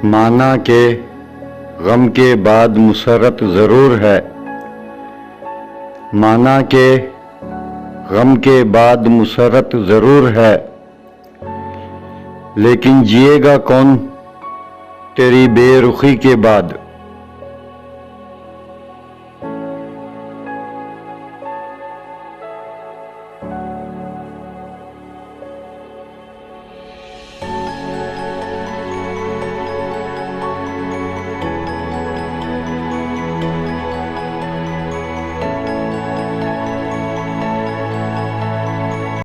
माना के गम के बाद मुसर्रत ज़रूर है। माना के गम के बाद मुसर्रत ज़रूर है, लेकिन जिएगा कौन तेरी बेरुखी के बाद।